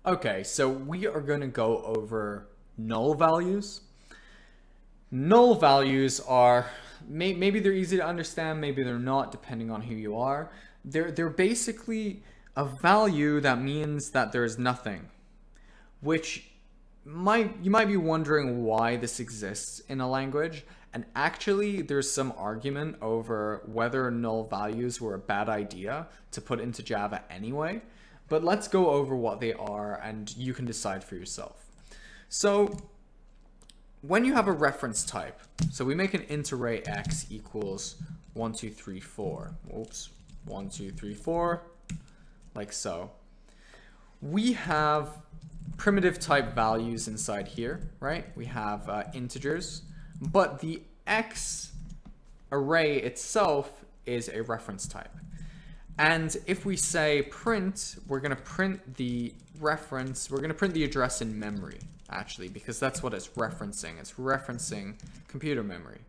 Okay, so we are going to go over null values. Null values are, maybe they're easy to understand, maybe they're not, depending on who you are. They're basically a value that means that there's nothing, which you might be wondering why this exists in a language. And actually, there's some argument over whether null values were a bad idea to put into Java anyway. But let's go over what they are and you can decide for yourself. So when you have a reference type, so we make an int array x equals 1, 2, 3, 4. Oops, 1, 2, 3, 4, like so. We have primitive type values inside here, right? We have integers, but the x array itself is a reference type. And if we say print, we're going to print the reference, we're going to print the address in memory, actually, because that's what it's referencing. It's referencing computer memory.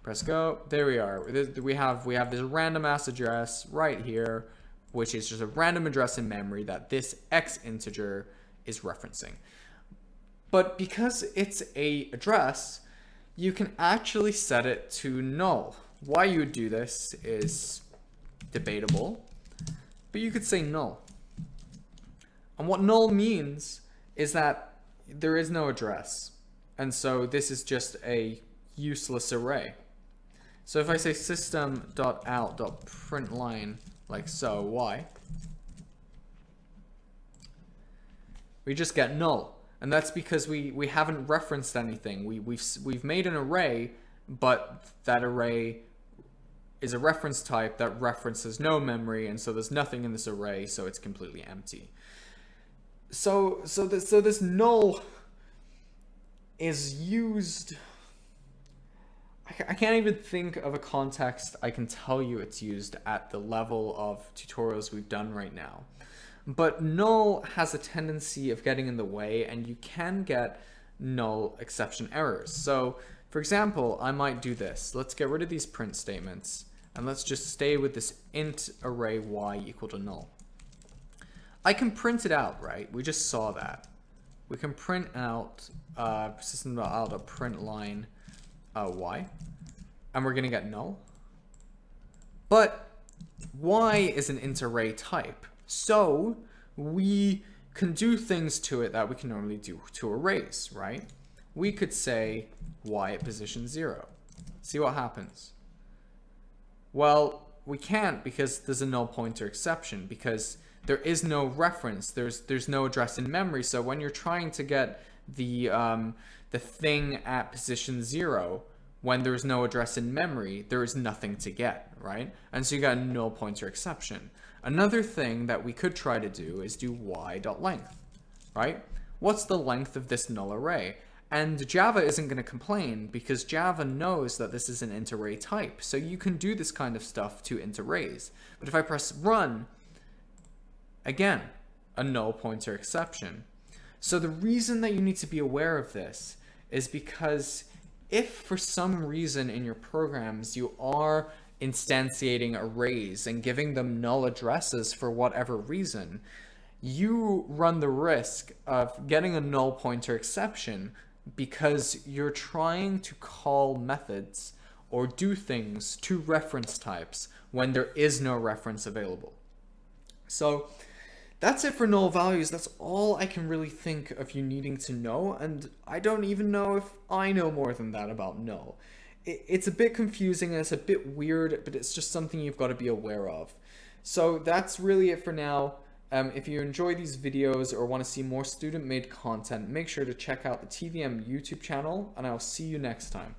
Press go. There we are. We have this random ass address right here, which is just a random address in memory that this x integer is referencing. But because it's a address, you can actually set it to null. Why you would do this is debatable, but you could say null. And what null means is that there is no address. And so this is just a useless array. So if I say system.out.println like so, why? We just get null. And that's because we haven't referenced anything. We've made an array, but that array is a reference type that references no memory, and so there's nothing in this array, so it's completely empty. So this null is used. I can't even think of a context I can tell you it's used at the level of tutorials we've done right now. But null has a tendency of getting in the way, and you can get null exception errors. So for example, I might do this. Let's get rid of these print statements, and let's just stay with this int array y equal to null. I can print it out, right? We just saw that. We can print out system.out.println y, and we're gonna get null. But y is an int array type, so we can do things to it that we can normally do to arrays, right? We could say y at position 0. See what happens. Well, we can't because there's a null pointer exception, because there is no reference. There's no address in memory. So when you're trying to get the thing at position 0, when there's no address in memory, there is nothing to get, right? And so you got a null pointer exception. Another thing that we could try to do is do y.length, right? What's the length of this null array? And Java isn't going to complain because Java knows that this is an int array type. So you can do this kind of stuff to int arrays. But if I press run, again, a null pointer exception. So the reason that you need to be aware of this is because if for some reason in your programs you are instantiating arrays and giving them null addresses for whatever reason, you run the risk of getting a null pointer exception because you're trying to call methods or do things to reference types when there is no reference available. So that's it for null values. That's all I can really think of you needing to know, and I don't even know if I know more than that about null. It's a bit confusing and it's a bit weird, but it's just something you've got to be aware of. So that's really it for now. If you enjoy these videos or want to see more student-made content, make sure to check out the TVM YouTube channel, and I'll see you next time.